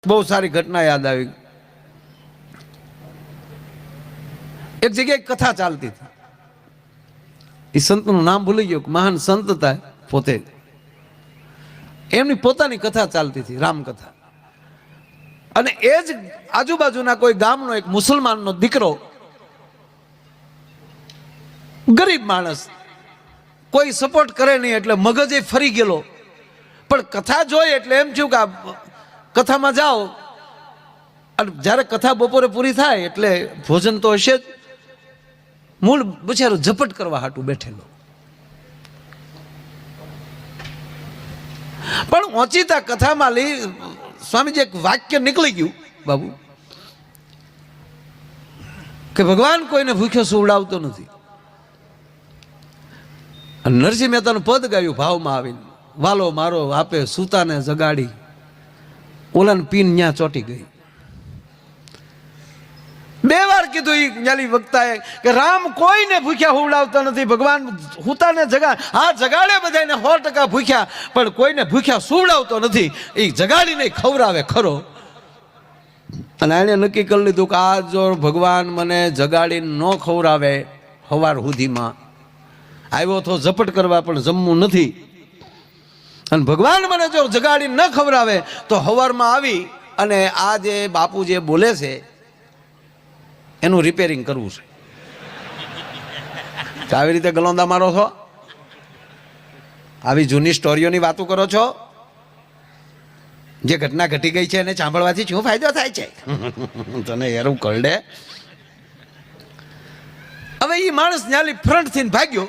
બહુ સારી ઘટના યાદ આવી. એક જગ્યાએ કથા ચાલતી હતી. એ સંતનું નામ ભૂલી ગયો, મહાન સંત હતા પોતે. એમની પોતાની કથા ચાલતી હતી, રામકથા. અને એ જ આજુબાજુના કોઈ ગામનો એક મુસલમાનનો દીકરો, ગરીબ માણસ, કોઈ સપોર્ટ કરે નહીં એટલે મગજે ફરી ગયેલો. પણ કથા જોઈ એટલે એમ થયું કે આ કથામાં જાઓ. અને જ્યારે કથા બપોરે પૂરી થાય એટલે ભોજન તો હશે જ. મૂળ બિચારો ઝપટ કરવા હાટું બેઠેલો. પણ ઓચિતા કથામાં લઈ સ્વામીજી એક વાક્ય નીકળી ગયું બાબુ, કે ભગવાન કોઈને ભૂખ્યો સુવડાવતો નથી. અને નરસિંહ મહેતાનું પદ ગાયું ભાવમાં આવીને, વાલો મારો આપે સૂતાને જગાડી, ઓલાને પીન ન્યા ચોટી ગઈ. બે વાર કીધું ઈ જ્ઞાની વક્તાએ કે રામ કોઈને ભૂખ્યા હુવડાવતા નથી, ભગવાન હુતાને જગાડ. હા, જગાડે બધાને 100% ભૂખ્યા, પણ કોઈને ભૂખ્યા સુવડાવતો નથી. એ જગાડીને ખવડાવે ખરો. અને એને નક્કી કરી લીધું કે આ જો ભગવાન મને જગાડીને ન ખવડાવે, સવાર સુધીમાં આવ્યો તો ઝપટ કરવા પણ જમવું નથી, અને ભગવાન મને જો જગાડીને ન ખવડાવે તો સવારમાં આવી અને આ જે બાપુ જે બોલે છે એનું રિપેરિંગ કરવું છે. આવી રીતે ગલોંદા મારો છો, આવી જૂની સ્ટોરીઓની વાતો કરો છો. જે ઘટના ઘટી ગઈ છે એને સાંભળવાથી શું ફાયદો થાય છે? તને યારું કરડે. હવે એ માણસ ન્યાલી ફ્રન્ટ થઈને ભાગ્યો.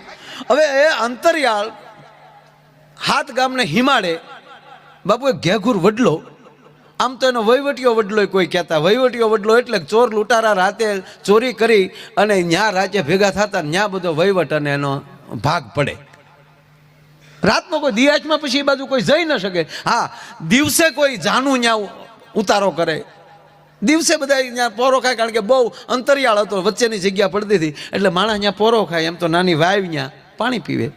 હવે એ અંતરિયાળ હાથ ગામને હિમાડે બાપુ એક ઘેઘુર વડલો, આમ તો એનો વહીવટીયો વડલો કોઈ કહેતા. વહીવટીયો વડલો એટલે ચોર લૂંટારા રાતે ચોરી કરી અને ન્યા રાજ્ય ભેગા થતા, ન્યા બધો વહીવટ અને એનો ભાગ પડે. રાતનો કોઈ દિયાચમાં પછી એ બાજુ કોઈ જઈ ન શકે. હા, દિવસે કોઈ જાનું ન્યા ઉતારો કરે. દિવસે બધા ત્યાં પોરો ખાય, કારણ કે બહુ અંતરિયાળ હતો, વચ્ચેની જગ્યા પડતી હતી એટલે માણસ ત્યાં પોરો ખાય. એમ તો નાની વાવ ત્યાં પાણી પીવે.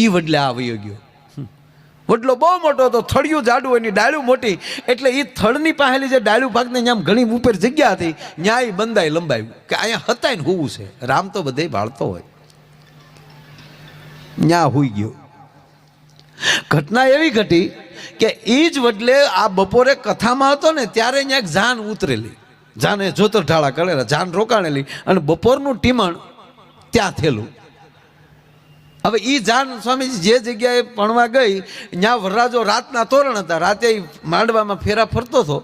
એ વડલે આ વયો ગયો. વડલો બહુ મોટો હતો, થળિયું જાડું, એની ડાળ્યું મોટી, એટલે એ થળની પાસેલી જે ડાળ્યું ભાગને ત્યાં ઘણી ઉપર જગ્યા હતી, ત્યાં એ બંધાઈ લંબાયું કે અહીંયા હતા ને હોવું છે. રામ તો બધે ભાળતો હોય, ત્યાં હુઈ ગયો. ઘટના એવી ઘટી કે એ જ વડલે આ બપોરે કથામાં હતો ને ત્યારે અહીંયા એક જાન ઉતરેલી, જાને જોતર ઢાળા કરેલા, જાન રોકાણેલી, અને બપોરનું ટીમણ ત્યાં થયેલું. હવે એ જાન સ્વામીજી જે જગ્યાએ ભણવા ગઈ ત્યાં વરરાજો રાતના તોરણ હતા, રાતે માંડવામાં ફેરા ફરતો હતો.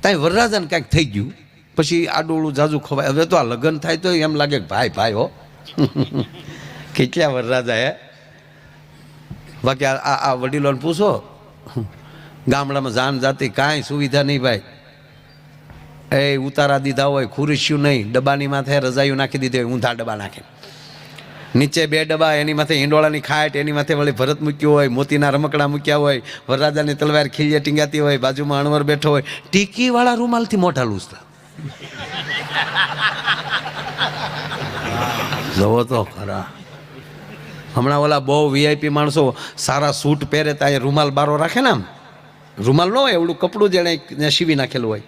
ત્યાં વરરાજાને કાંઈક થઈ ગયું. પછી આડોળું જાજુ ખવાય. હવે તો આ લગ્ન થાય તો એમ લાગે કે ભાઈ ભાઈ હો કેટલા વરરાજા હે. બાકી આ વડીલોને પૂછો, ગામડામાં જાન જાતી કાંઈ સુવિધા નહીં ભાઈ. એ ઉતારા દીધા હોય, ખુરશીયું નહીં, ડબ્બાની માથે રજાયું નાખી દીધી હોય, ઊંધા ડબ્બા નાખે. નીચે 2 ડબ્બા, એની માથે ઈંડોળાની ખાટ, એની માથે વળી ભરત મૂક્યું હોય, મોતીના રમકડા મૂક્યા હોય, વરરાજાની તલવાર ખીલીએ ટીંગાતી હોય, બાજુમાં અણવર બેઠો હોય, ટીકીવાળા રૂમાલથી મોઢા લૂછતા. જોવો તો ખરા. હમણાં ઓલા બહુ વીઆઈપી માણસો સારા સૂટ પહેરે તો અહીંયા રૂમાલ બારો રાખે ને, આમ રૂમાલ ન હોય એવડું કપડું જેને સીવી નાખેલું હોય.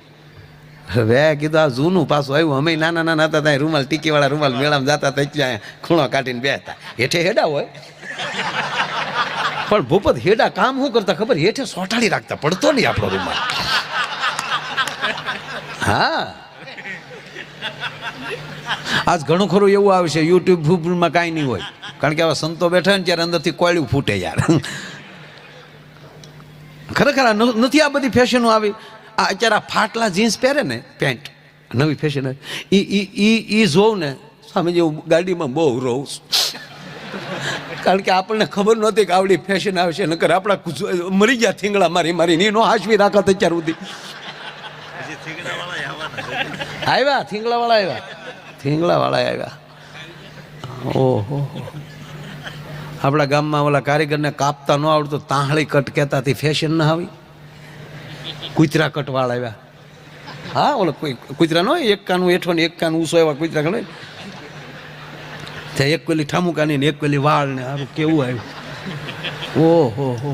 હવે કીધું આ જૂનું પાછું આવ્યું. અમે નાના નાના હતા ત્યાં રૂમાલ, ટીકીવાળા રૂમાલ મેળામાં જતા હતા, ત્યાં ખૂણો કાઢીને બેસતા. હેઠે હેડા હોય, પણ ભૂપત હેડા કામ શું કરતા ખબર? હેઠે સોટાડી રાખતા, પડતો નહીં આપણો રૂમાલ. હા, આજ ઘણું ખરું એવું આવે છે યુટ્યુબમાં કાંઈ નહીં હોય, કારણ કે આવા સંતો બેઠા ને ત્યારે અંદરથી કોયડું ફૂટે યાર. ખરેખર નથી આ બધી ફેશનો આવી. આ અત્યારે આ ફાટલા જીન્સ પહેરે ને, પેન્ટ નવી ફેશન, એ જોઉં ને સ્વામીજી હું ગાડીમાં બહુ રહું છું. કારણ કે આપણને ખબર નહોતી કે આવડી ફેશન આવશે. નકર આપણા મરી ગયા થીંગડા મારી મારી નો હાજવી રાખત અત્યાર સુધી. આવ્યા થીંગડાવાળા, આવ્યા થીંગડાવાળા આવ્યા. ઓહો, આપણા ગામમાં ઓલા કારીગરને કાપતા ન આવડતું, તાહળી કટ કહેતાથી ફેશન ના આવી. કૂતરા કટવાળ આવ્યા. હા, ઓલો કૂતરા ન હોય, એક કાનું હેઠો ને એક કાન ઊંસો, એવા કૂતરા ગણે. એક પેલી ઠામુકાની ને એક પેલી વાળ ને. સારું કેવું આવ્યું. ઓહો હો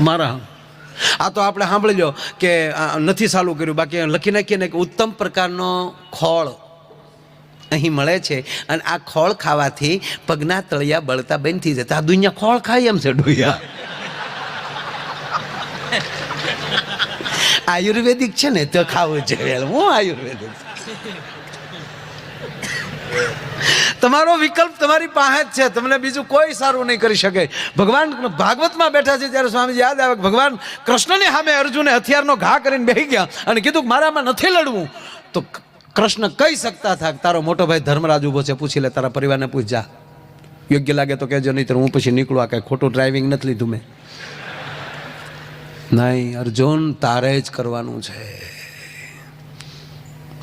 મારા આ તો આપણે સાંભળી લો કે નથી ચાલુ કર્યું, બાકી લખી નાખીએ ને કે ઉત્તમ પ્રકારનો ખોળ અહીં મળે છે અને આ ખોળ ખાવાથી પગના તળિયા બળતા બંધ થઈ જતા. આ દુનિયા ખોળ ખાય એમ છે ડોયા. આયુર્વેદિક છે ને તો ખાવું જોઈએ. હું આયુર્વેદિક, તમારો વિકલ્પ તમારી પાસે જ છે, તમને બીજું કોઈ સારું નહીં કરી શકે. ભગવાન ભાગવતમાં બેઠા છે ત્યારે સ્વામીજી યાદ આવે ભગવાન કૃષ્ણની સામે અર્જુને હથિયારનો ઘા કરીને બેસી ગયા અને કીધું મારામાં નથી લડવું. તો કૃષ્ણ કહી શકતા હતા તારો મોટો ભાઈ ધર્મરાજ ઉભો છે, પૂછી લે, તારા પરિવારને પૂછ જા, યોગ્ય લાગે તો કહેજો, નહીં તો હું પછી નીકળું, આ કાંઈ ખોટું ડ્રાઇવિંગ નથી લીધું મેં. નહીં અર્જુન, તારે જ કરવાનું છે.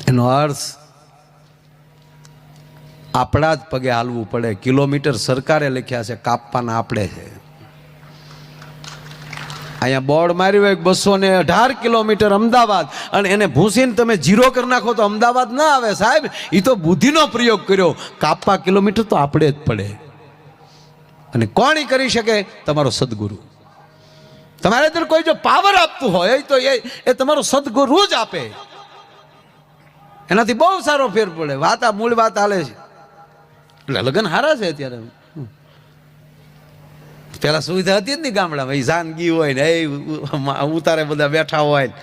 એનો અર્થ આપણા જ પગે હાલવું પડે. કિલોમીટર સરકારે લખ્યા છે, કાપવાના આપણે છે. અહીંયા બોર્ડ માર્યું હોય 218 કિલોમીટર અમદાવાદ, અને એને ભૂસીને તમે 0 કરી નાખો તો અમદાવાદ ના આવે સાહેબ. એ તો બુદ્ધિનો પ્રયોગ કર્યો. કાપવા કિલોમીટર તો આપણે જ પડે. અને કોણ કરી શકે? તમારો સદગુરુ. તમારે અંદર કોઈ જો પાવર આપતું હોય તો એ તમારો સદગુરુ જ આપે. એનાથી બહુ સારો ફેર પડે. વાત આ મૂળ વાત હાલે છે. એટલે લગ્ન હારા છે અત્યારે. પેલા સુવિધા હતી જ નહીં ગામડામાં. એ જાનગી હોય ને એ ઉતારે બધા બેઠા હોય ને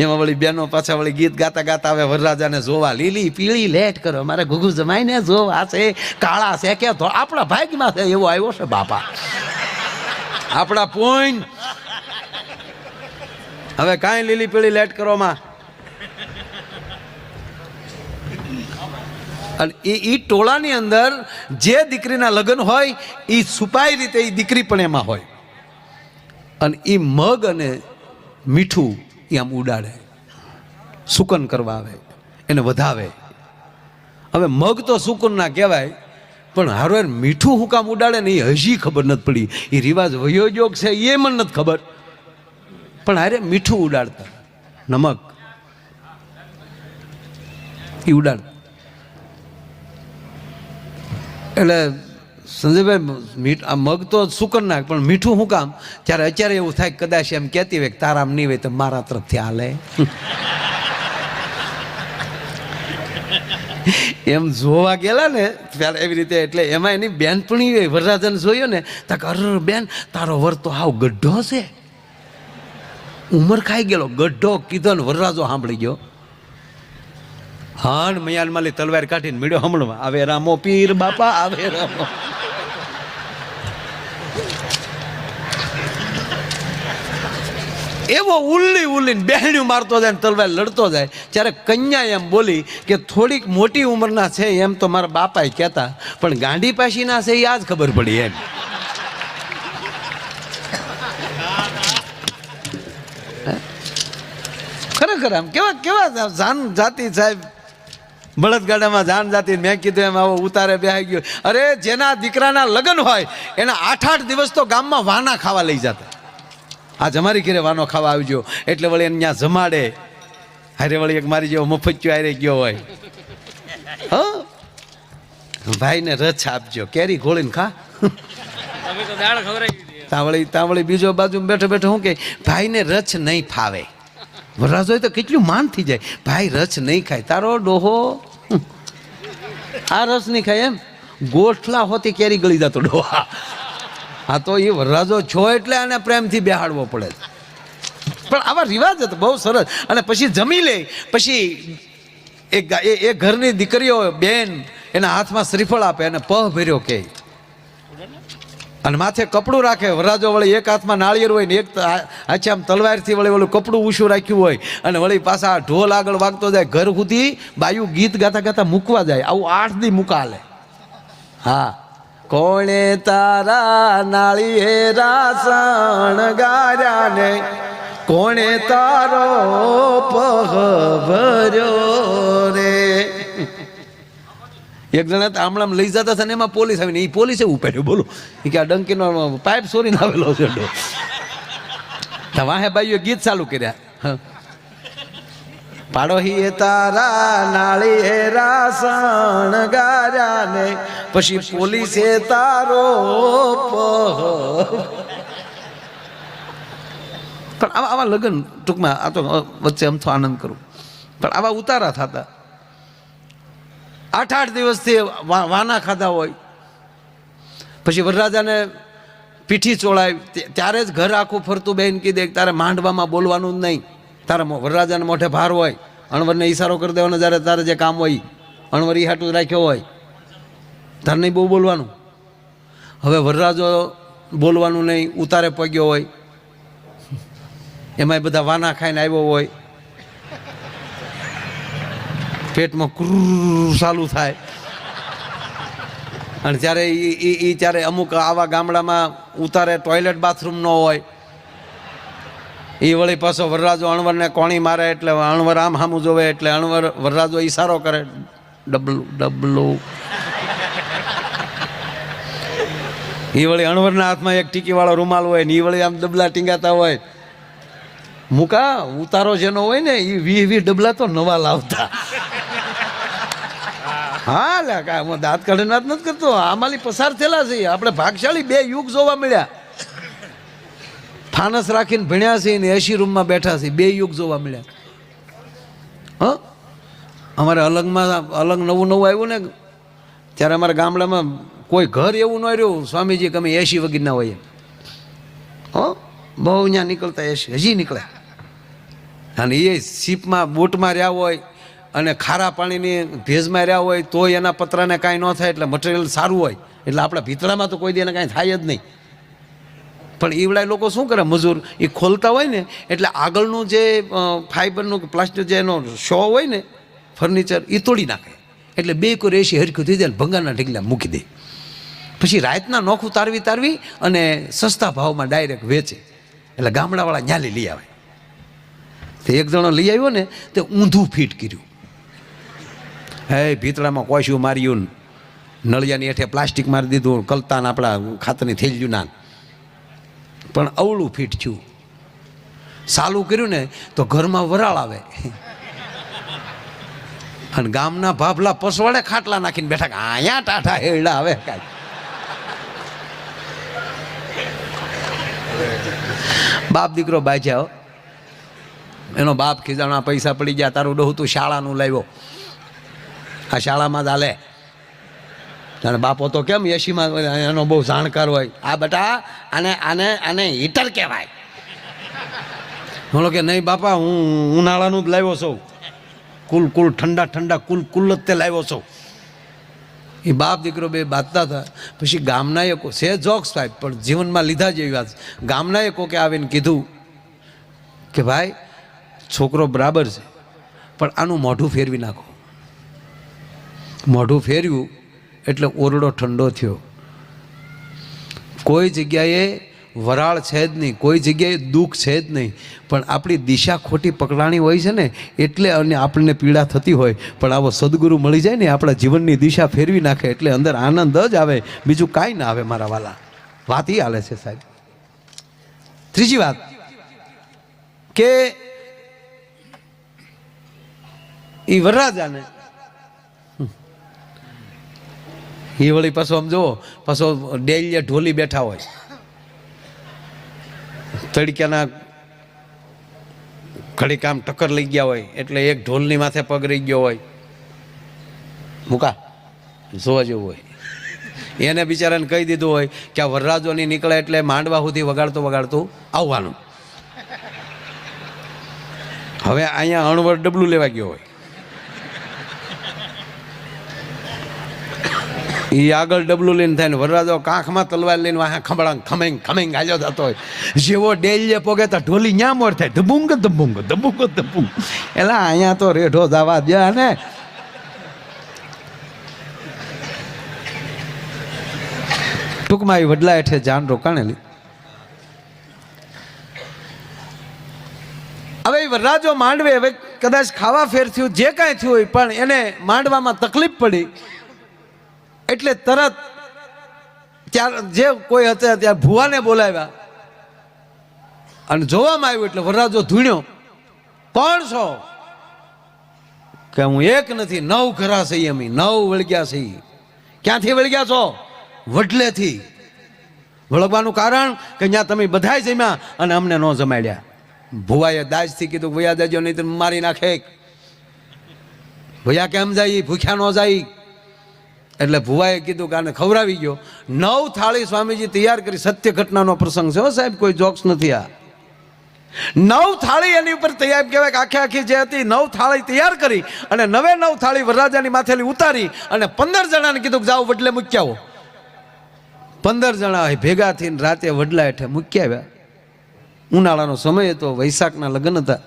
એમાં વળી બેનો પાછા વળી ગીત ગાતા ગાતા આવે વરરાજાને જોવા. લીલી પીળી લેટ કરો, મારે ઘુઘુ જમાઈને જોવા છે, કાળા છે કે આપણા ભાગમાં છે એવો આવ્યો છે બાપા. આપણા પોઈન્ટ હવે કાંઈ લીલી પીળી લેટ કરવામાં. અને એ ટોળાની અંદર જે દીકરીના લગ્ન હોય એ છુપાઈ રીતે એ દીકરી પણ એમાં હોય. અને એ મગ અને મીઠું એ આમ ઉડાડે, સુકન કરવા આવે, એને વધાવે. હવે મગ તો સુકન ના કહેવાય, પણ હારો મીઠું હું કામ ઉડાડે ને એ હજી ખબર નથી પડી. એ રિવાજ વયોજોગ છે એ મને નથી ખબર, પણ હારે મીઠું ઉડાડતા, નમક એ ઉડાડતા. એટલે સંજયભાઈ આ મગ તો સુકન નાખ, પણ મીઠું શું કામ? ત્યારે અત્યારે એવું થાય કદાચ એમ કહેતી હોય કે તારામ નહીં હોય તો મારા તરફથી હાલે. એમ જોવા ગયેલા ને ત્યારે એવી રીતે. એટલે એમાં એની બેનપણી વરરાજાને જોયો ને તો અર બેન તારો વર તો હાવ ગઢો છે, ઉંમર ખાઈ ગયેલો ગઢો કીધો ને વરરાજો સાંભળી ગયો. હાન મયાન માલી તલવાર કાઢીને મીડ્યો હમણાં. આવે રામો પીર બાપા, આવે રામો. એવો ઉલ્લીને બહેણ્યું મારતો જાય ને તલવાર લડતો જાય. ત્યારે કન્યા એમ બોલી કે થોડીક મોટી ઉંમરના છે એમ તો મારા બાપાએ કહેતા, પણ ગાંડી પાસીના છે એ આજ ખબર પડી એમ. ખરેખર આમ કેવા જાન જાતિ સાહેબ, બળદગાડામાં જાન જાતિ. મેં કીધું એમ આવો ઉતારે બેહાઈ ગયો. અરે જેના દીકરાના લગ્ન હોય એના 8-8 દિવસ તો ગામમાં વાના ખાવા લઈ જતા. આજ અમારી ઘરે વાનો ખાવા આવજો એટલે વળી એને ત્યાં જમાડે. હારે વળી એક મારી જેવો મફચ્યો હારે ગયો હોય, ભાઈને રચ આપજો, કેરી ઘોળીને ખા. તાવળી બીજો બાજુ બેઠો બેઠો શું કે ભાઈને રચ નહીં ફાવે. વરરાજો તો કેટલું માન થઈ જાય, ભાઈ રસ નહીં ખાય. તારો ડોહો આ રસ નહીં ખાય એમ ગોઠલા હોતી કેરી ગળી જતો ડોહા. હા તો એ વરરાજો છો એટલે આને પ્રેમથી બેહાડવો પડે. પણ આવા રિવાજ હતા બહુ સરસ. અને પછી જમી લે, પછી એ ઘરની દીકરીઓ બેન એના હાથમાં શ્રીફળ આપે અને પહ ભર્યો કે, અને માથે કપડું રાખે. વરરાજો વળી એક હાથમાં નાળિયેર હોય ને એક આછા આમ તલવારથી વળી ઓલું કપડું ઊંચું રાખ્યું હોય, અને વળી પાછા ઢોલ આગળ વાગતો જાય. ઘર સુધી બાયું ગીત ગાતા ગાતા મૂકવા જાય. આવું 8 દી મૂકાલે. હા, કોણે તારા નાળિયેરા શણગાર્યા ને કોણે તારો પહ ભર્યો રે. એક જણા આમળામ લઈ જતા હતા ને એમાં પોલીસ આવીને એ પોલીસે ઉપાડ્યો. બોલો એ કે આ ડંકીનો પાઇપ સોરીને આવેલો છે. વાહે બાઈઓ ગીત ચાલુ કર્યા. પાડોહી તારા નાળિયેરા શણગાર્યા ને પછી પોલીસે તારો પહ. પણ આવા આવા લગ્ન ટૂંકમાં આ તો વચ્ચે અમથો આનંદ કરું, પણ આવા ઉતારા થતા 8 દિવસથી વાના ખાધા હોય, પછી વરરાજાને પીઠી ચોળાય ત્યારે જ ઘર આખું ફરતું બેન કીધે તારે માંડવામાં બોલવાનું જ નહીં, તારા વરરાજાને મોઢે ભાર હોય, અણવરને ઈશારો કરી દેવાનો જ્યારે તારે જે કામ હોય અણવર ઈ હાટું રાખ્યો હોય, તારે નહીં બહુ બોલવાનું. હવે વરરાજો બોલવાનું નહીં, ઉતારે પગ્યો હોય, એમાંય બધા વાના ખાઈને આવ્યો હોય, પેટમાં ક્રૂ ચાલુ થાય, અને ત્યારે એ ત્યારે અમુક આવા ગામડામાં ઉતારે ટોયલેટ બાથરૂમ ન હોય, એ વળી પાછો વરરાજો અણવરને કોણી મારે એટલે અણવર આમ સામું જોવે એટલે અણવર વરરાજો ઈશારો કરે ડબલું ડબલું, એ વળી અણવરના હાથમાં એક ટીકીવાળો રૂમાલ હોય ને એ વળી આમ ડબલા ટીંગાતા હોય. મૂકા ઉતારો જેનો હોય ને એ 20 ડબલા તો નવા લાવતા. હા લે કાંઈ દાંત કાઢીને વાત નથી કરતો, આમાંથી પસાર થયેલા છે આપણે. ભાગશાળી 2 યુગ જોવા મળ્યા, ફાનસ રાખીને ભણ્યા છે ને એસી રૂમમાં બેઠા છે, 2 યુગ જોવા મળ્યા. હ અમારે અલંગ નવું આવ્યું ને ત્યારે અમારા ગામડામાં કોઈ ઘર એવું ન રહ્યું સ્વામીજી કે અમે 80 વગરના હોઈએ. બહુ ત્યાં નીકળતા 80 હજી નીકળે, અને એ સીપમાં બોટમાં રહ્યા હોય અને ખારા પાણીની ભેજમાં રહ્યા હોય તો એના પતરાને કાંઈ ન થાય, એટલે મટીરિયલ સારું હોય, એટલે આપણા ભીતળામાં તો કોઈ દી એને કાંઈ થાય જ નહીં. પણ એવડા લોકો શું કરે મજૂર, એ ખોલતા હોય ને એટલે આગળનું જે ફાઈબરનું પ્લાસ્ટિક જે એનો શો હોય ને ફર્નિચર એ તોડી નાખે, એટલે 2 કોઈ 80 હરખું થઈ જાય, ભંગારના ઢગલા મૂકી દે. પછી રાતના નોખું તારવી અને સસ્તા ભાવમાં ડાયરેક્ટ વેચે, એટલે ગામડાવાળા ન્યાલી લઈ આવે. તે એક જણો લઈ આવ્યો ને તે ઊંધું ફીટ કર્યું, હે ભીતળામાં કોશ્યું માર્યું, નળિયાની હેઠે પ્લાસ્ટિક મારી દીધું, કલતાન આપણા ખાતરની થેલ્યું ના, પણ અવળું ફીટ થયું. સાલું કર્યું ને તો ઘરમાં વરાળ આવે, અને ગામના ભાભલા પસવાડે ખાટલા નાખીને બેઠા, અહીંયા ટાઠા હેડા આવે કાંઈ. બાપ દીકરો બાજ્યા, એનો બાપ ખીજાણા પૈસા પડી ગયા, તારું ડોહું તું શાળાનું લાવ્યો, આ શાળામાં જ હાલે. અને બાપો તો કેમ 80માં એનો બહુ જાણકાર હોય, આ બેટા આને આને આને હીટર કહેવાય. બોલો કે નહીં બાપા હું ઉનાળાનું જ લાવ્યો છું, કુલ ઠંડા કુલ જ તે લાવ્યો છું. એ બાપ દીકરો 2 બાંધતા હતા. પછી ગામના એકો છે જોક્સ સાહેબ, પણ જીવનમાં લીધા જેવી વાત. ગામના એકો કે આવીને કીધું કે ભાઈ છોકરો બરાબર છે, પણ આનું મોઢું ફેરવી નાખો. મોઢું ફેરવ્યું એટલે ઓરડો ઠંડો થયો. કોઈ જગ્યાએ વરાળ છે જ નહીં, કોઈ જગ્યાએ દુઃખ છે જ નહીં, પણ આપણી દિશા ખોટી પકડાણી હોય છે ને એટલે અને આપણને પીડા થતી હોય, પણ આવો સદગુરુ મળી જાય ને આપણા જીવનની દિશા ફેરવી નાખે એટલે અંદર આનંદ જ આવે, બીજું કાંઈ ના આવે મારા વાલા. વાત એ હાલે છે સાહેબ. ત્રીજી વાત કે એ વરરાજાને એ વળી પાછો આમ જુઓ, પાછો ડેલીએ ઢોલી બેઠા હોય, તડક્યાના ઘડીક આમ ટક્કર લઈ ગયા હોય, એટલે એક ઢોલની માથે પગ રહી ગયો હોય, મૂકા જોવા જેવું હોય. એને બિચારાને કહી દીધું હોય કે આ વરરાજો નહીં નીકળે એટલે માંડવા સુધી વગાડતું આવવાનું. હવે અહીંયા અણવર ડબલું લેવા ગયો હોય, એ આગળ ડબલું લઈને થાય ને વરરાજો કાંખમાં તલવાર લઈને વાહ ખમેંગ હાલ્યો થતો હોય. જેવો ડેલીએ પોગે તો ઢોલી ન્યા મોર થાય, ધબુંગ એટલે અહીંયા તો રેઢો જવા દે ને. ટૂંકમાં એ વડલા હેઠે જાન રોકાણેલી. હવે એ વરરાજો માંડવે, હવે કદાચ ખાવા ફેર થયું જે કાંઈ થયું હોય, પણ એને માંડવામાં તકલીફ પડી એટલે તરત ત્યાં જે કોઈ હતા ત્યાં ભુવાને બોલાવ્યા અને જોવામાં આવ્યું એટલે વરરાજો ધૂણ્યો, કોણ છો? કે હું એક નથી 9 ઘરા છે, અમે 9 વળગ્યા છે. ક્યાંથી વળગ્યા છો? વડલેથી. વળગવાનું કારણ કે ત્યાં તમે બધાય જમ્યા અને અમને ન જમાડ્યા. ભુવાએ દાજથી કીધું વયા દેજો નહીં તો મારી નાખે. ભૈયા કેમ જાય, ભૂખ્યા ન જાય. એટલે ભુવાએ કીધું કે આને ખવડાવી ગયો. 9 થાળી સ્વામીજી તૈયાર કરી. સત્ય ઘટનાનો પ્રસંગ છે હો સાહેબ, કોઈ જોક્સ નથી આ. 9 થાળી એની ઉપર તૈયાર કહેવાય કે આખે આખી જે હતી 9 થાળી તૈયાર કરી અને 9 થાળી વરરાજાની માથેલી ઉતારી અને 15 જણાને કીધું કે જાઓ વડલે મૂકી આવો. 15 જણા ભેગા થઈને રાતે વડલા હેઠે મૂકી આવ્યા. ઉનાળાનો સમય હતો, વૈશાખના લગ્ન હતા.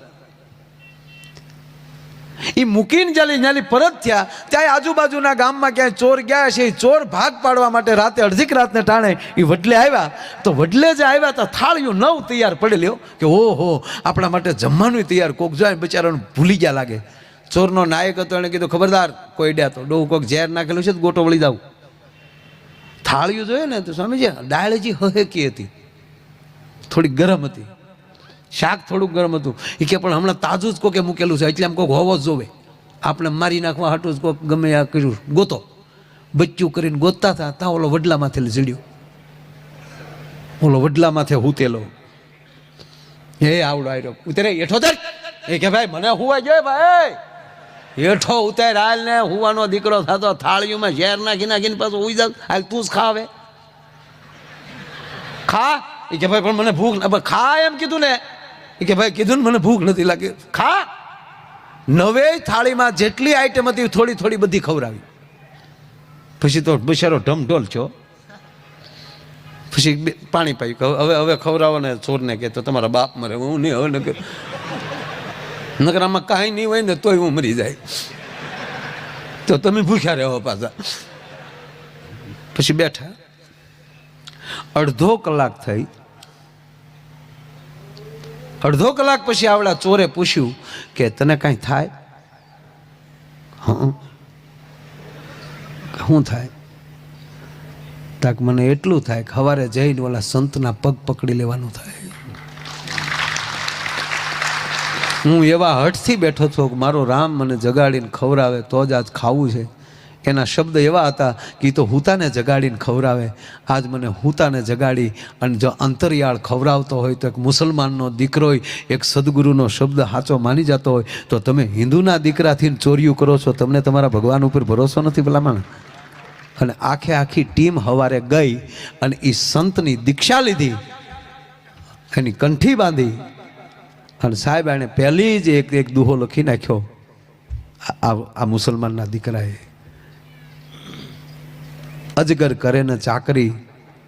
એ મૂકીને જ્યાંથી પરત થયા ત્યાં આજુબાજુના ગામમાં ક્યાંય ચોર ગયા છે. એ ચોર ભાગ પાડવા માટે રાતે અડધીક રાતને ટાણે એ વડલે આવ્યા. તો વડલે જે આવ્યા તો થાળીઓ 9 તૈયાર પડેલી કે ઓહો આપણા માટે જમવાનું તૈયાર. કોક જાય બિચારાને ભૂલી ગયા લાગે. ચોરનો નાયક હતો, એને કીધું ખબરદાર કોઈ ડ્યા તો ડોહ કોઈક ઝેર નાખેલું છે તો ગોટો વળી જાવ. થાળીઓ જોઈએ ને તો સ્વામીજી ડાળજી હહેકી હતી, થોડી ગરમ હતી, શાક થોડુંક ગરમ હતું. એ કે પણ હમણાં તાજું જ કોકે મૂકેલું છે એટલે આમ કોઈક હોવો જ જોવે. આપણે મારી નાખવા હાટું જ કોઈક ગમે આ કર્યું ગોતો. બચ્ચું કરીને ગોતતા હતા ત્યાં ઓલો વડલામાંથી ઝીડ્યો. ઓલો વડલામાંથી હૂતેલો એ આવડો આવ્યો ઉતરે હેઠો દર. એ કે ભાઈ મને હુવા ગયો ભાઈ. હેઠો ઉતાર હાલ ને હુવાનો દીકરો થતો થાળીઓમાં ઝેર નાખી નાખીને પાછું ઉઈ જાવ. હાલ તું જ ખાવે ખા. એ કે ભાઈ પણ મને ભૂખ ખા એમ કીધું ને. એ કે ભાઈ કીધું ને મને ભૂખ નથી લાગી. ખા. 9 થાળીમાં જેટલી આઈટમ હતી થોડી થોડી બધી ખવડાવી. પછી તો બિચારો ઢમઢોલ છો. પછી પાણી પાયું. હવે ખવડાવો ને ચોરને કે તો તમારા બાપ મરે. હું નહીં હવે નકર આમાં કાંઈ નહીં હોય ને તોય હું મરી જાય તો તમે ભૂખ્યા રહો પાછા. પછી બેઠા. અડધો કલાક થઈ. અડધો કલાક પછી આવડા ચોરે પૂછ્યું કે તને કાંઈ થાય? હા. શું થાય? તાક મને એટલું થાય કે સવારે જઈને ઓલા સંતના પગ પકડી લેવાનું થાય. હું એવા હઠથી બેઠો છો કે મારો રામ મને જગાડીને ખવડાવે તો જ આજ ખાવું છે. એના શબ્દ એવા હતા કે તો હુતાને જગાડીને ખવડાવે. આજ મને હુતાને જગાડી અને જો અંતરિયાળ ખવડાવતો હોય તો એક મુસલમાનનો દીકરો હોય, એક સદગુરુનો શબ્દ સાચો માની જતો હોય તો તમે હિન્દુના દીકરાથી ચોર્યું કરો છો. તમને તમારા ભગવાન ઉપર ભરોસો નથી ભલામણ. અને આખી ટીમ સવારે ગઈ અને એ સંતની દીક્ષા લીધી, એની કંઠી બાંધી અને સાહેબ એણે પહેલી જ એક દુહો લખી નાખ્યો આ મુસલમાનના દીકરાએ. અજગર કરે ને ચાકરી,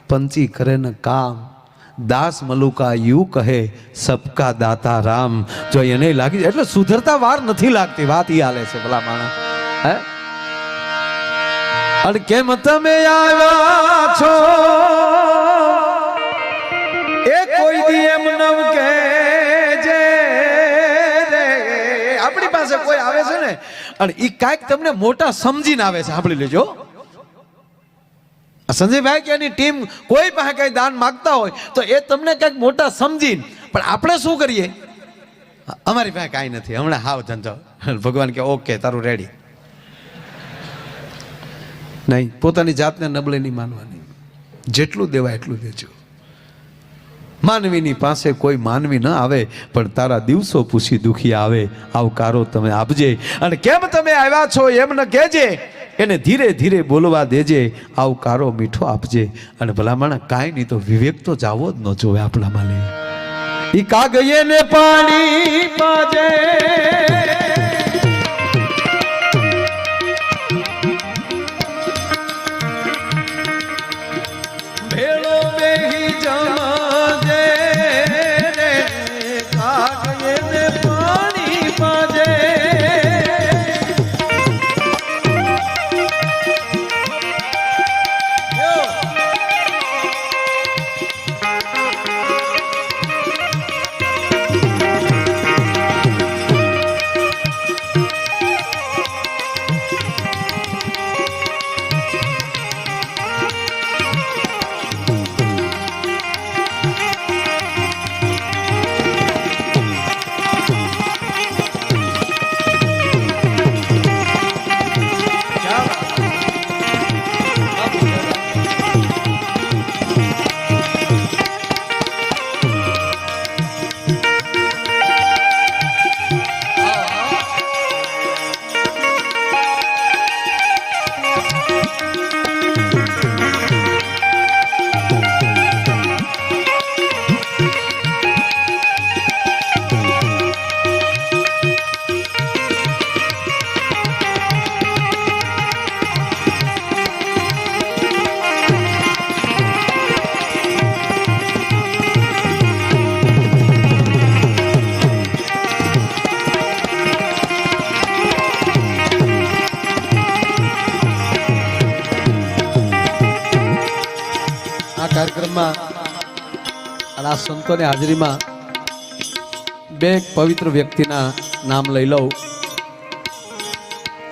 પંચી કરે ને કામ, દાસ મલુકા યુ કહે સબકા દાતા રામ. જો એને લાગી એટલે સુધરતા વાર નથી લાગતી. વાત ઈ હાલે છે ભલા માણસ. હે અને કેમ તમે આવ્યા છો એ કોઈ દી એમ નમ કે જે રે. આપણી પાસે કોઈ આવે છે ને અને ઈ કાંઈક તમને મોટા સમજીને આવે છે. સાંભળી લેજો. સંજયભાઈ કે એની ટીમ કોઈ પાસે કઈ દાન માગતા હોય તો એ તમને કંઈક મોટા સમજીને. પણ આપણે શું કરીએ? અમારી પાસે કાંઈ નથી, હમણાં હાવ ધંધો. ભગવાન કે ઓકે તારું રેડી. નહીં, પોતાની જાતને નબળી નહીં માનવાની. જેટલું દેવાય એટલું દેજો. માનવીની પાસે કોઈ માનવી ન આવે પણ તારા દિવસો પૂછી દુખી આવે. આવકારો તમે આપજે અને કેમ તમે આવ્યા છો એમ ન કહેજે. એને ધીરે ધીરે બોલવા દેજે. આવકારો મીઠો આપજે. અને ભલામણ કાંઈ નહીં તો વિવેક તો જાવો જ ન જોવે આપણામાં. લે ઈ કાગયે ને પાણી પાજે ભેળો બેહી જમાજે રે. કાગયે ને પાણી પાજે સન્માનમાં અને આ સંતોની હાજરીમાં બે પવિત્ર વ્યક્તિના નામ લઈ લઉં.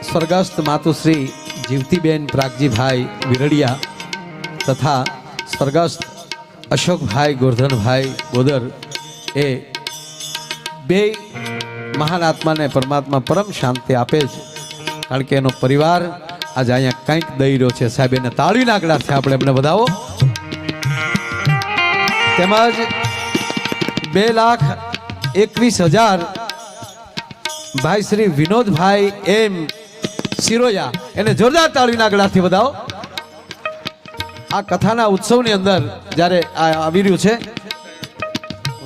સ્વર્ગસ્થ માતુશ્રી જીવતીબેન પ્રાગજીભાઈ વિરડિયા તથા સ્વર્ગસ્થ અશોકભાઈ ગોરધનભાઈ ગોદર, એ બે મહાન આત્માને પરમાત્મા પરમ શાંતિ આપે છે. કારણ કે એનો પરિવાર આજે અહીંયા કંઈક દઈ રહ્યો છે. સાહેબ એને તાળીના આંકડાથી આપણે એમને વધાવો. તેમજ 2,21,000 ભાઈ શ્રી વિનોદભાઈ એમ સિરોયા, એને જોરદાર તાળીના આંકડાથી વધાવો. આ કથાના ઉત્સવની અંદર જ્યારે આવી રહ્યું છે,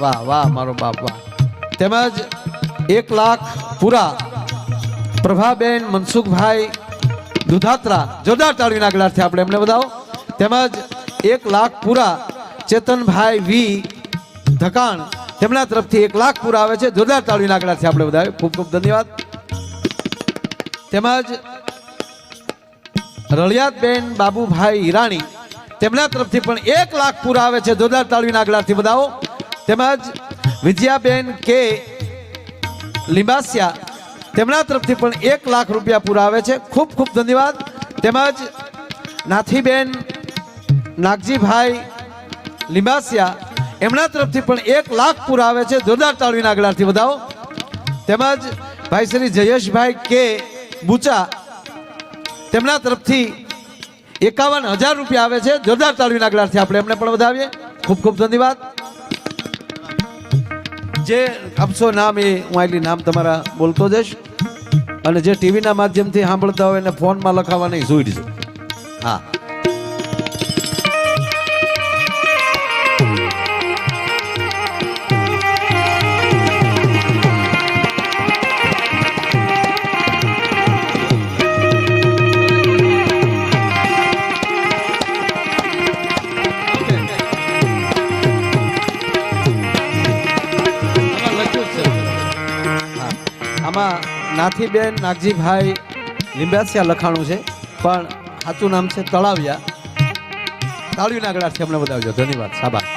વાહ વાહ મારો બાપ વાહ. તેમજ 1 લાખ પૂરા પ્રભાબેન મનસુખભાઈ દુધાત્રા, જોરદાર તાળીના આંકડાથી આપણે એમને વધાવો. તેમજ 1 લાખ પૂરા ચેતનભાઈ વી ધકાણ, તેમના તરફથી 1 લાખ પૂરા આવે છે. જોરદાર તાળીના આંકડાથી આપણે વધાવીએ. ખૂબ ખૂબ ધન્યવાદ. તેમજ રળિયાતબેન બાબુભાઈ હિરાણી, તેમના તરફથી પણ 1 લાખ પૂરા આવે છે. જોરદાર તાળીના આંકડાથી વધાવો. તેમજ વિજયાબેન કે લીંબાસિયા, તેમના તરફથી પણ 1 લાખ રૂપિયા પૂરા આવે છે. ખૂબ ખૂબ ધન્યવાદ. તેમજ નાથીબેન નાગજીભાઈ લીંબાસિયા, એમના તરફથી પણ 1 લાખ પૂરા આવે છે. જોરદાર તાળીના આંકડાથી વધાવો. તેમજ ભાઈ શ્રી જયેશભાઈ કે બુચા, તેમના તરફથી 51,000 રૂપિયા આવે છે. જોરદાર તાળીના આંકડાથી આપણે એમને પણ વધાવીએ. ખૂબ ખૂબ ધન્યવાદ. જે આપશો નામ એ હું આટલી નામ તમારા બોલતો જઈશ, અને જે ટીવીના માધ્યમથી સાંભળતા હોય એને ફોનમાં લખાવા નહીં, જોઈ દીધું. હા, આમાં નાથીબેન નાગજીભાઈ લીંબાસિયા લખાણું છે, પણ સાચું નામ છે તળાવિયા. તાળીના આંકડાથી અમને બતાવજો. ધન્યવાદ. સાબાસ.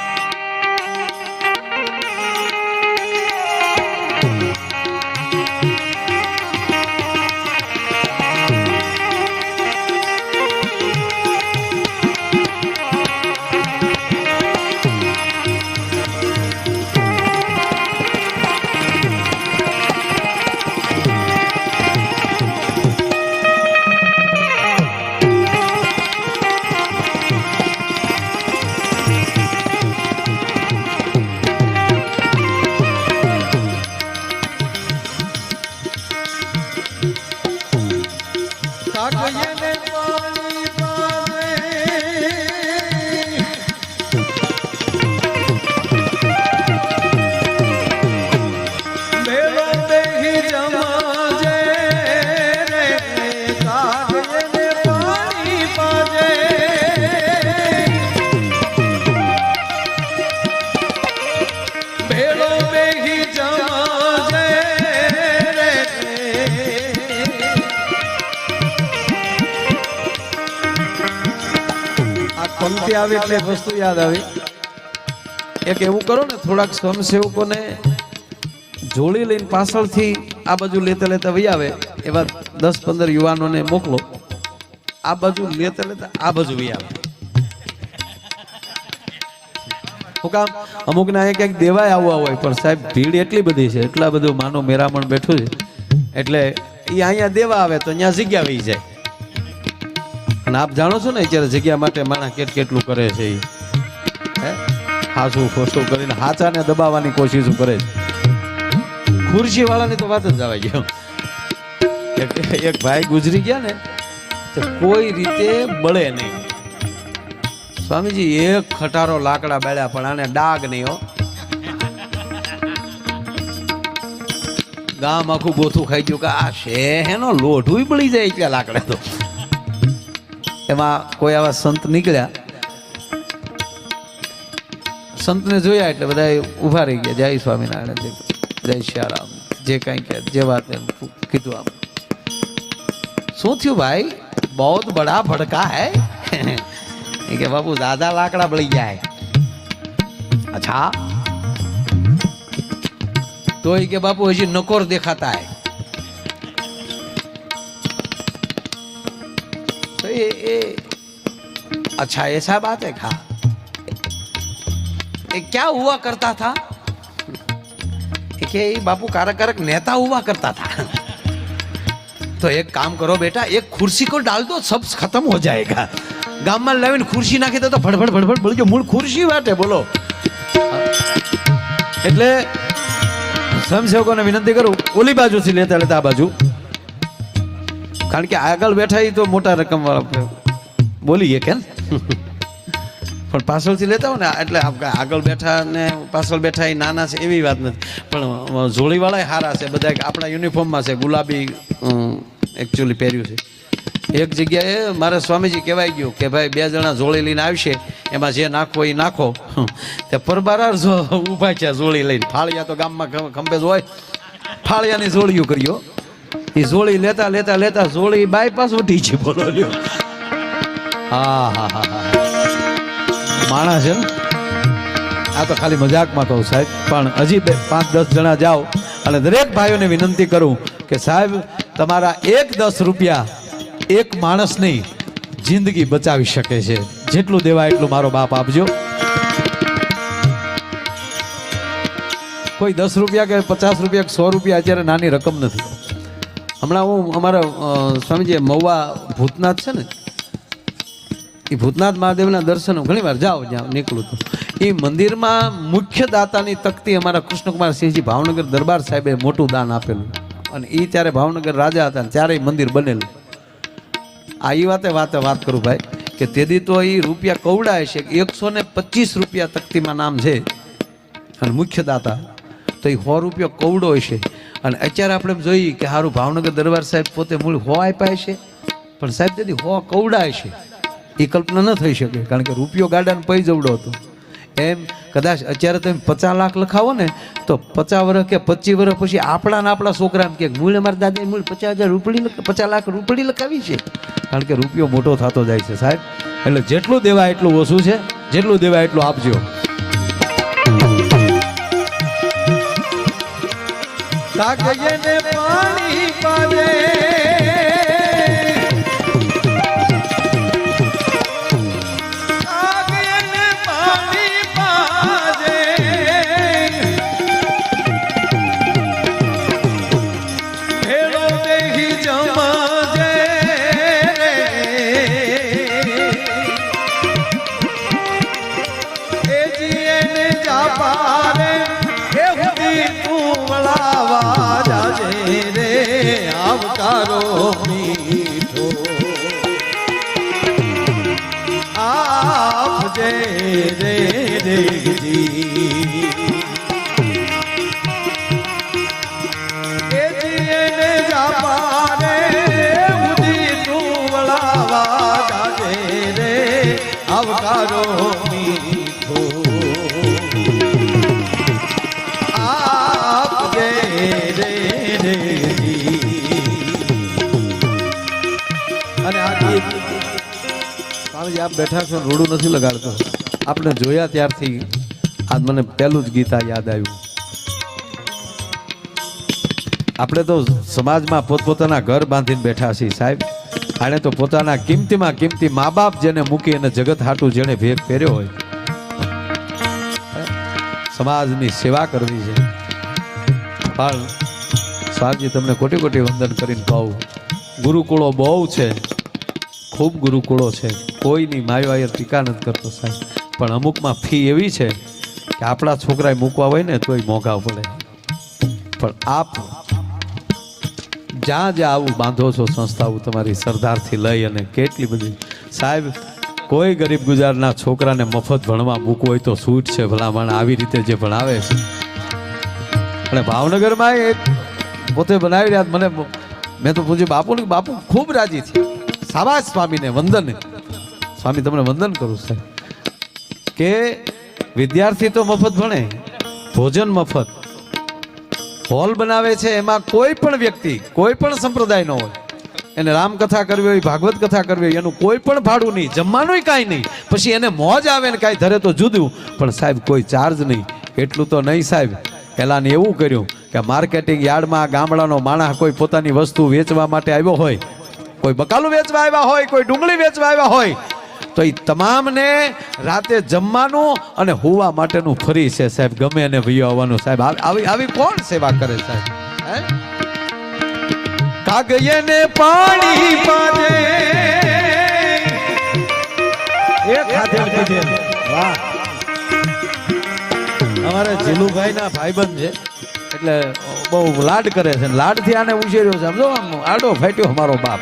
પંક્તિ આવી એટલે વસ્તુ યાદ આવી. એક એવું કરો ને, થોડાક સ્વયંસેવકોને જોડી લઈને પાછળથી આ બાજુ લેતા લેતા વહી આવે એવા 10-15 યુવાનોને મોકલો. આ બાજુ લેતા લેતા આ બાજુ વહી આવે. શું કામ? અમુકને અહીંયા ક્યાંક દેવાય આવવા હોય, પણ સાહેબ ભીડ એટલી બધી છે, એટલા બધું માનો મેરામણ બેઠું છે, એટલે એ અહીંયા દેવા આવે તો અહીંયા જગ્યા વહી જાય. અને આપ જાણો છો ને અત્યારે જગ્યા માટે માણસ કેટલું કરે છે. હે, હાસું ખોસું કરીને હાચાને દબાવવાની કોશિશ કરે છે. ખુરશી વાળાની તો વાત જ જવા ગયો. એક ભાઈ ગુજરી ગયા ને, તો કોઈ રીતે બળે નહીં. સ્વામીજી એક ખટારો લાકડા બાળ્યા, પણ આને ડાગ નહીં હો. ગામ આખું ગોથું ખાઈ ગયું કે આ શેનો લોઢું બળી જાય એટલા લાકડા. તો એમાં કોઈ આવા સંત નીકળ્યા, સંતને જોયા એટલે બધા ઊભા રહી ગયા. જય સ્વામિનારાયણ, જય શ્યારામ, જે કંઈ કે જે વાત એમ કીધું. આમ શું થયું ભાઈ? બહુ બડા ભડકા હે કે બાપુ દાદા લાકડા બળી જાય. अच्छा तो ये के बापू हजी नकोर दिखाता है तो ये अच्छा ऐसा बात है खा ये क्या हुआ करता था कि बापू कारक नेता हुआ करता था तो एक काम करो बेटा एक खुर्सी को डाल दो सब खत्म हो जाएगा गाम में लावीने खुर्सी नाखी दो तो फड़फड़ फड़फड़ बोल जो मूળ ખુરશી વાટે બોલો એટલે સ્વયંસેવકોને વિનંતી કરું ઓલી બાજુથી લેતા લેતા આ બાજુ કારણ કે આગળ બેઠા એ તો મોટા રકમ વાળા બોલીએ કેમ પણ પાછળથી લેતા હોય ને એટલે આગળ બેઠા ને પાછળ બેઠા એ નાના છે એવી વાત નથી પણ જોડીવાળા સારા છે બધા આપણા યુનિફોર્મમાં છે ગુલાબી એકચ્યુઅલી પહેર્યું છે એક જગ્યાએ મારા સ્વામીજી કહેવાય ગયું કે ભાઈ 2 જણા જોડી લઈને આવશે એમાં જે નાખો એ નાખો તે પરબારા ઊભા છે જોડી લઈને ફાળિયા તો ગામમાં ખંભે જ હોય ફાળિયાની જોડીઓ કર્યો એ જોડી લેતા લેતા લેતા જોડી બાયપાસ ઉઠી છે બોલો લ્યો હા હા હા હા માણસ છે ને આ તો ખાલી મજાકમાં કહું સાહેબ પણ હજી 5-10 જણા જાઓ અને દરેક ભાઈઓને વિનંતી કરું કે સાહેબ તમારા 1-10 રૂપિયા એક માણસની જિંદગી બચાવી શકે છે જેટલું દેવાય એટલું મારો બાપ આપજો કોઈ 10 રૂપિયા કે 50 રૂપિયા કે 100 રૂપિયા અત્યારે નાની રકમ નથી હમણાં હું અમારા સ્વામીજી મહુવા ભૂતનાથ છે ને એ ભૂતનાથ મહાદેવના દર્શન ઘણી વાર જાઓ જ્યાં નીકળું તો એ મંદિરમાં મુખ્ય દાતાની તકતી અમારા કૃષ્ણકુમાર સિંહજી ભાવનગર દરબાર સાહેબે મોટું દાન આપેલું અને એ ત્યારે ભાવનગર રાજા હતા ને ત્યારે મંદિર બનેલું આ એ વાત કરું ભાઈ કે તેથી તો એ રૂપિયા કવડાય છે 125 રૂપિયા તકતીમાં નામ છે અને મુખ્ય દાતા તો એ 100 રૂપિયા કવડો છે અને અત્યારે આપણે જોઈએ કે સારું ભાવનગર દરબાર સાહેબ પોતે મૂળ 100 આપ્યા છે પણ સાહેબ તેથી 100 કવડાય છે એ કલ્પના ન થઈ શકે કારણ કે રૂપિયો ગાડાને પૈ જવડો હતો એમ કદાચ અત્યારે તમે 50 લાખ લખાવો ને તો 50 વર્ષ કે 25 વર્ષ પછી આપણા છોકરાને કે મૂળ અમારા દાદાએ મૂળ 50 લાખ રૂપડી લખાવી છે કારણ કે રૂપિયો મોટો થતો જાય છે સાહેબ એટલે જેટલું દેવાય એટલું ઓછું છે જેટલું દેવાય એટલું આપજો કાગયને પાણી પાવે આવકારો મીઠો આપજે રે દેગજી એ જીને જાપારે ઉદી તું વળાવા જાજે રે આવકારો મીઠો આપજે રે અને આ ગીત સ્વામીજી આપ બેઠા છો રોડું નથી લગાડતો આપણે જોયા ત્યારથી આજ મને પહેલું જ ગીત યાદ આવ્યું આપણે તો સમાજમાં પોતપોતાના ઘર બાંધીને બેઠા છીએ સાહેબ આને તો પોતાના કિંમતીમાં કિંમતી મા બાપ જેને મૂકી અને જગત હાટું જેને ભેગ પહેર્યો હોય સમાજની સેવા કરવી છે પણ સ્વામીજી તમને કોટી કોટી વંદન કરીને કહું ગુરુકુળો બહુ છે ખૂબ ગુરુકુળો છે કોઈની માયો આયર ટીકા નથી કરતો સાહેબ પણ અમુકમાં ફી એવી છે કે આપણા છોકરાએ મૂકવા હોય ને તોય મોંઘા પડે પણ આપ જ્યાં જ્યાં આવું બાંધો છો સંસ્થાઓ તમારી સરદારથી લઈ અને કેટલી બધી સાહેબ કોઈ ગરીબ ગુજારના છોકરાને મફત ભણવા મૂકવું હોય તો છૂટ છે ભલામણ આવી રીતે જે ભણાવે છે અને ભાવનગરમાં એક પોતે બનાવી રહ્યા મને મેં તો પૂછ્યું બાપુ ખૂબ રાજી થયા સાબાસ સ્વામીને વંદન સ્વામી તમને વંદન કરું સાહેબ કે વિદ્યાર્થી તો મફત ભણે ભોજન મફત હોલ બનાવે છે એમાં કોઈ પણ વ્યક્તિ કોઈ પણ સંપ્રદાયનો હોય એને રામકથા કરવી હોય, ભાગવત કથા કરવી હોય, એનું કોઈ પણ ભાડું નહીં, જમવાનું કાંઈ નહીં. પછી એને મોજ આવે ને કાંઈ ધરે તો જુદું, પણ સાહેબ કોઈ ચાર્જ નહીં. એટલું તો નહીં સાહેબ. પહેલાં એવું કર્યું કે માર્કેટિંગ યાર્ડમાં ગામડાનો માણસ કોઈ પોતાની વસ્તુ વેચવા માટે આવ્યો હોય, કોઈ બકાલું વેચવા આવ્યા હોય, કોઈ ડુંગળી વેચવા આવ્યા હોય, તો એ તમામને રાતે જમવાનું અને હોવા માટેનું ફરી છે સાહેબ. ગમે એને ભૈયો આવવાનું સાહેબ. આવી કોણ સેવા કરે સાહેબ? કાગયને પાણી પાજે એ ખાધેલ પીધેલ. વાહ! અમારે જીલુભાઈ ના ભાઈબંધ છે, એટલે બહુ લાડ કરે છે. લાડથી આને ઉછેર્યો છે. સમજો, આમ આડો ફાટ્યો અમારો બાપ.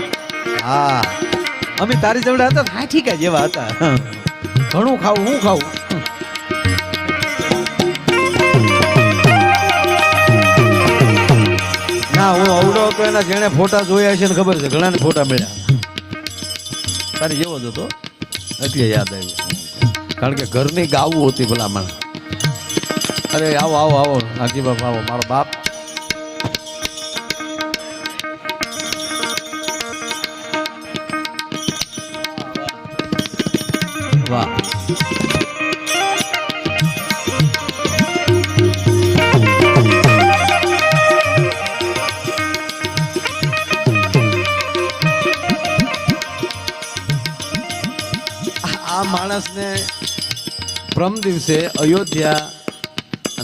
હા, અમે તારી જવડા હતા, હા ઠીક જેવા હતા. ઘણું ખાવું, હું ખાવું. ના, હું અવડો તો એના જેણે ફોટા જોયા છે ને ખબર છે, ઘણાને ફોટા મળ્યા. તારી જેવો જ હતો એટલે યાદ આવ્યું. કારણ કે ઘરની ગાવું હતી ભલામણ. અરે આવો આવો આવો નાગજી બાપ, આવો મારો બાપ. વાહ! આ માણસને પ્રમ દિવસે અયોધ્યા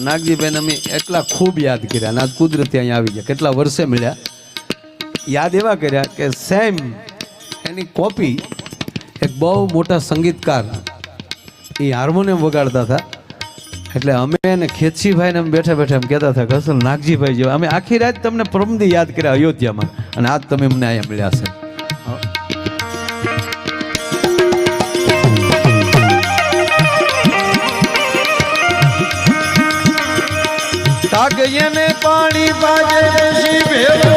નાગજીભાઈને અમે એટલા ખૂબ યાદ કર્યા, અને આજ કુદરતી અહીંયા આવી ગયા. કેટલા વર્ષે મળ્યા, યાદ એવા કર્યા કે સેમ એની કોપી એક બહુ મોટા સંગીતકાર એ હાર્મોનિયમ વગાડતા હતા. એટલે અમે એને ખેતસીભાઈને અમે બેઠા બેઠા એમ કહેતા હતા કે અસલ નાગજીભાઈ જેવા. અમે આખી રાત તમને પ્રમદી યાદ કર્યા અયોધ્યામાં, અને આજ તમે અમને અહીંયા મળ્યા છે. કાગયને પાણી પાજે ભેરો